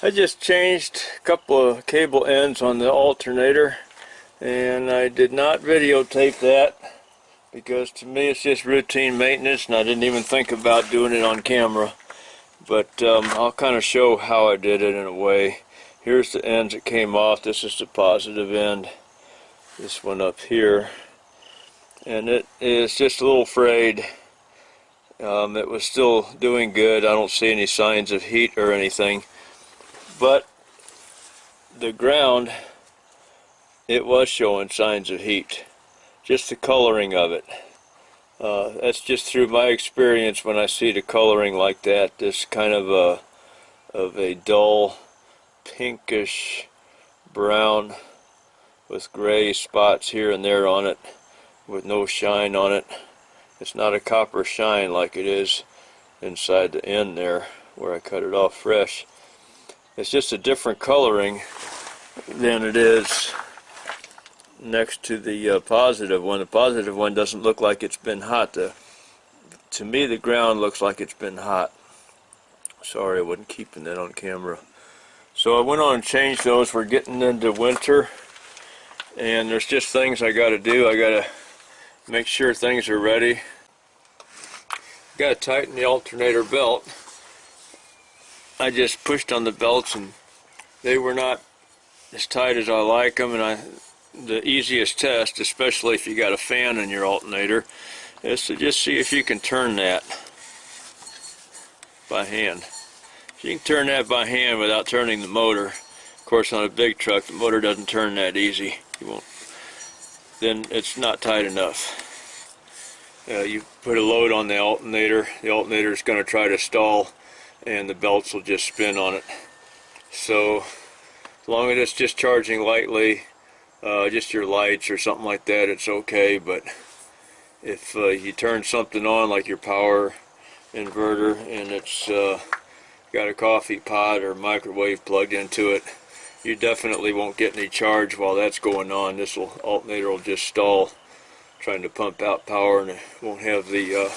I just changed a couple of cable ends on the alternator, and I did not videotape that because to me it's just routine maintenance and I didn't even think about doing it on camera. But I'll kind of show how I did it in a way. Here's the ends that came off. This is the positive end. This one up here. And it is just a little frayed. It was still doing good. I don't see any signs of heat or anything. But the ground, it was showing signs of heat. Just the coloring of it. That's just through my experience when I see the coloring like that. This kind of a dull pinkish brown with gray spots here and there on it with no shine on it. It's not a copper shine like it is inside the end there where I cut it off fresh. It's just a different coloring than it is next to the positive one. The positive one doesn't look like it's been hot. To me the ground looks like it's been hot. Sorry, I wasn't keeping that on camera. So I went on and changed those. We're getting into winter and there's just things I got to do. I got to make sure things are ready. Got to tighten the alternator belt. I just pushed on the belts and they were not as tight as I like them, and the easiest test, especially if you got a fan in your alternator, is to just see if you can turn that by hand. If you can turn that by hand without turning the motor, of course on a big truck the motor doesn't turn that easy. You won't. Then it's not tight enough. You put a load on the alternator is going to try to stall and the belts will just spin on it. So as long as it's just charging lightly, just your lights or something like that, it's okay. But if you turn something on like your power inverter and it's got a coffee pot or microwave plugged into it, you definitely won't get any charge while that's going on. This alternator will just stall trying to pump out power, and it won't have the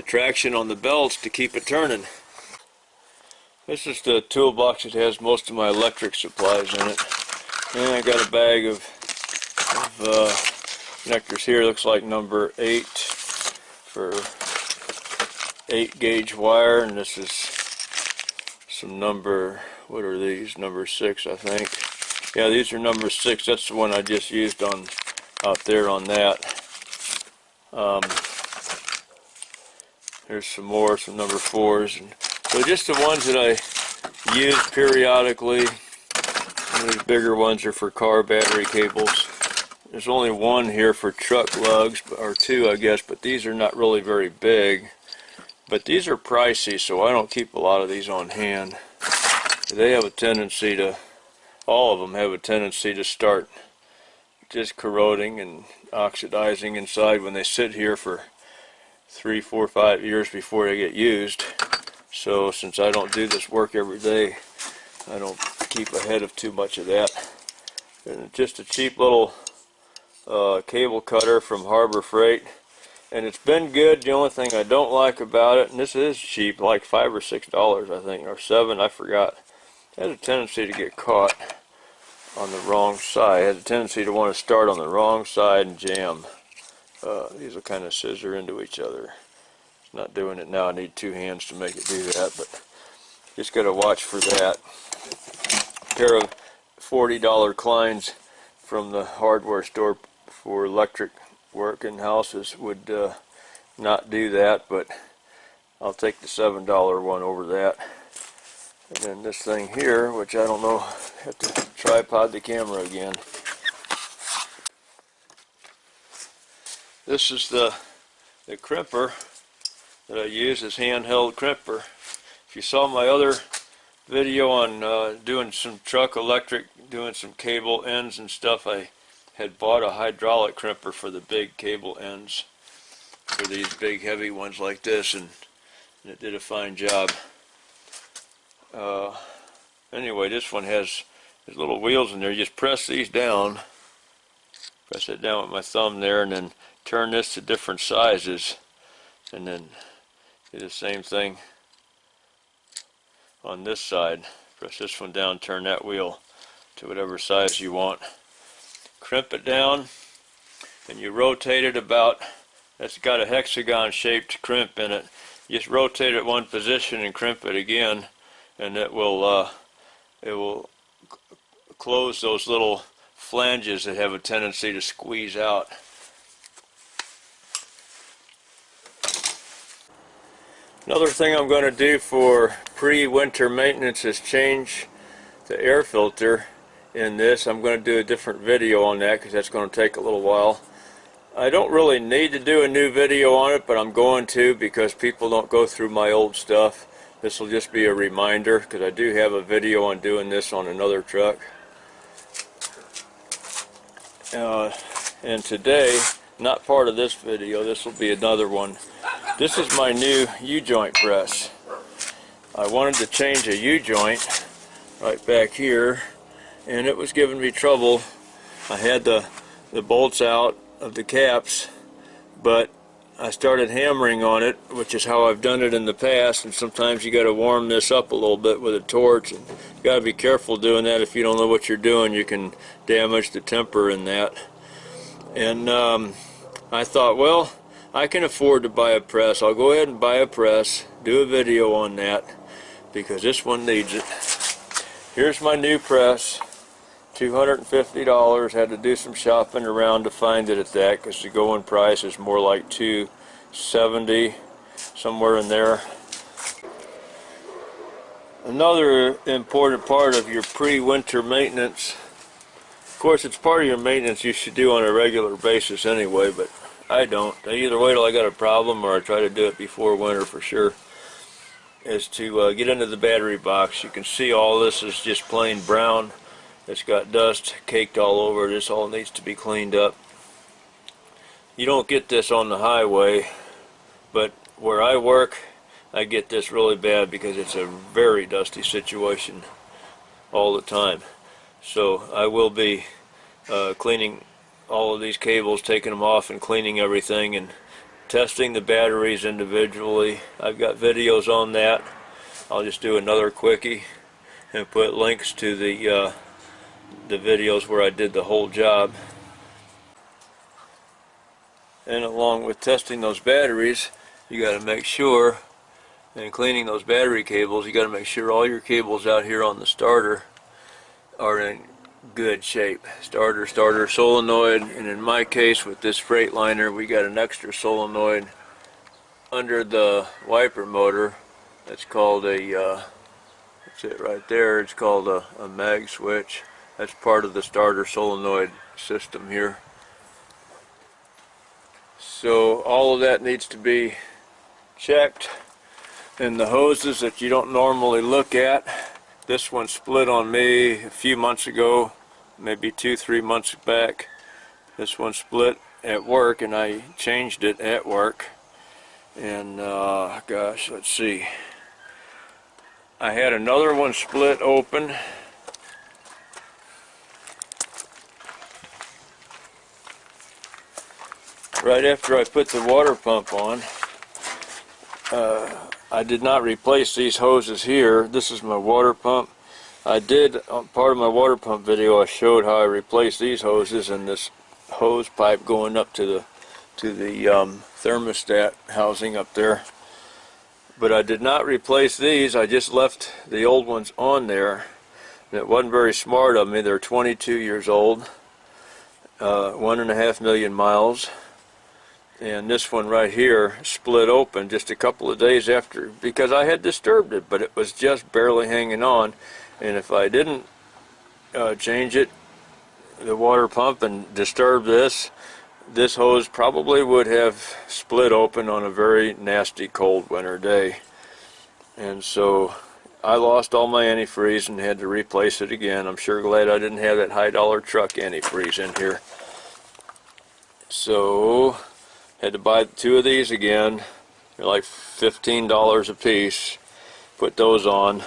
traction on the belts to keep it turning. This is the toolbox that has most of my electric supplies in it. And I got a bag of connectors here. Looks like number 8 for 8 gauge wire, and this is some number, what are these? Number 6, I think. Yeah, these are number 6. That's the one I just used on out there on that. Here's some more, some number 4s. And so just the ones that I use periodically. These bigger ones are for car battery cables. There's only one here for truck lugs, or 2 I guess, but these are not really very big. But these are pricey, so I don't keep a lot of these on hand. They have a tendency to, all of them have a tendency to start just corroding and oxidizing inside when they sit here for 3, 4, 5 years before they get used. So since I don't do this work every day, I don't keep ahead of too much of that. And just a cheap little cable cutter from Harbor Freight, and it's been good. The only thing I don't like about it, and this is cheap, like $5 or $6 I think, or $7, I forgot, it has a tendency to get caught on the wrong side. It has a tendency to want to start on the wrong side and jam. These will kind of scissor into each other. It's not doing it now. I need 2 hands to make it do that, but just got to watch for that. A pair of $40 Kleins from the hardware store for electric work in houses would not do that, but I'll take the $7 one over that. And then this thing here, which I don't know, I have to tripod the camera again. This is the crimper that I use as handheld crimper. If you saw my other video on doing some truck electric, doing some cable ends and stuff, I had bought a hydraulic crimper for the big cable ends, for these big heavy ones like this, and it did a fine job. Anyway, this one has these little wheels in there. You just press these down, press it down with my thumb there, and then turn this to different sizes, and then do the same thing on this side. Press this one down, turn that wheel to whatever size you want. Crimp it down, and you rotate it about, that's got a hexagon shaped crimp in it. You just rotate it one position and crimp it again, and it will close those little flanges that have a tendency to squeeze out. Another thing I'm going to do for pre-winter maintenance is change the air filter in this. I'm going to do a different video on that because that's going to take a little while. I don't really need to do a new video on it, but I'm going to because people don't go through my old stuff. This will just be a reminder because I do have a video on doing this on another truck. And today, not part of this video, this will be another one. This is my new U-joint press. I wanted to change a U-joint right back here, and it was giving me trouble. I had the bolts out of the caps, but I started hammering on it, which is how I've done it in the past, and sometimes you got to warm this up a little bit with a torch. And you got to be careful doing that. If you don't know what you're doing, you can damage the temper in that. And I thought, well, I can afford to buy a press. I'll go ahead and buy a press, do a video on that, because this one needs it. Here's my new press, $250. Had to do some shopping around to find it at that, because the going price is more like $270, somewhere in there. Another important part of your pre-winter maintenance, of course it's part of your maintenance you should do on a regular basis anyway, but I don't. I either wait till I got a problem or I try to do it before winter for sure, is to get into the battery box. You can see all this is just plain brown. It's got dust caked all over. This all needs to be cleaned up. You don't get this on the highway, but where I work, I get this really bad because it's a very dusty situation all the time. So I will be cleaning all of these cables, taking them off and cleaning everything and testing the batteries individually. I've got videos on that. I'll just do another quickie and put links to the videos where I did the whole job. And along with testing those batteries, you got to make sure, and cleaning those battery cables, you got to make sure all your cables out here on the starter are in good shape. Starter, solenoid, and in my case with this Freightliner, we got an extra solenoid under the wiper motor. That's called a, that's it right there, it's called a mag switch. That's part of the starter solenoid system here. So all of that needs to be checked. And the hoses that you don't normally look at, this one split on me a few months ago, maybe 2-3 months back. This one split at work and I changed it at work. And gosh, let's see. I had another one split open. Right after I put the water pump on. I did not replace these hoses here. This is my water pump. I did, part of my water pump video, I showed how I replaced these hoses and this hose pipe going up to the thermostat housing up there. But I did not replace these. I just left the old ones on there. And it wasn't very smart of me. They're 22 years old, 1.5 million miles. And this one right here split open just a couple of days after, because I had disturbed it, but it was just barely hanging on. And if I didn't change it, the water pump, and disturb this hose probably would have split open on a very nasty cold winter day. And so I lost all my antifreeze and had to replace it again. I'm sure glad I didn't have that high-dollar truck antifreeze in here. So had to buy 2 of these again. They're like $15 a piece. Put those on.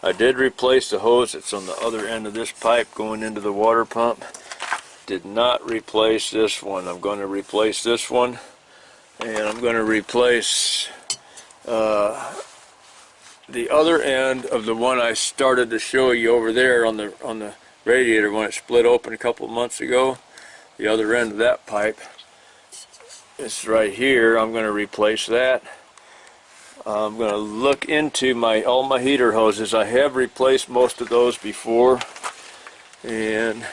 I did replace the hose that's on the other end of this pipe going into the water pump. Did not replace this one. I'm going to replace this one, and I'm going to replace the other end of the one I started to show you over there on the radiator when it split open a couple months ago, the other end of that pipe is right here. I'm going to replace that. I'm going to look into all my heater hoses. I have replaced most of those before, and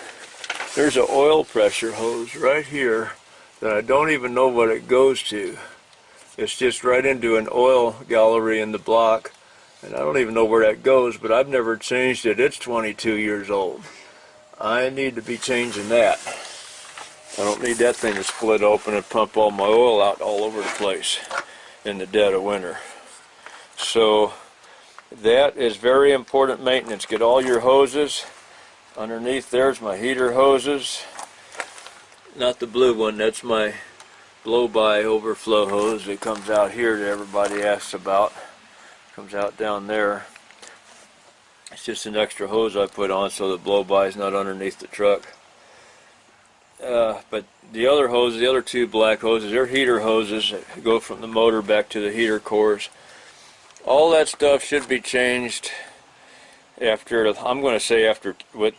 there's an oil pressure hose right here that I don't even know what it goes to. It's just right into an oil gallery in the block, and I don't even know where that goes, but I've never changed it. It's 22 years old. I need to be changing that. I don't need that thing to split open and pump all my oil out all over the place in the dead of winter. So that is very important maintenance. Get all your hoses. Underneath there's my heater hoses. Not the blue one, that's my blow-by overflow hose that comes out here that everybody asks about. Comes out down there. It's just an extra hose I put on so the blow-by is not underneath the truck. But the other hoses, the other two black hoses, they're heater hoses that go from the motor back to the heater cores. All that stuff should be changed after, I'm going to say after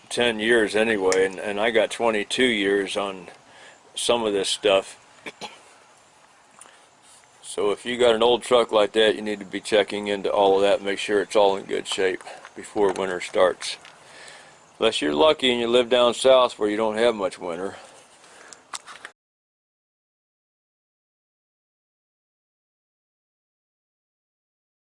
10 years anyway, and I got 22 years on some of this stuff. So if you got an old truck like that, you need to be checking into all of that, make sure it's all in good shape before winter starts. Unless you're lucky and you live down south where you don't have much winter.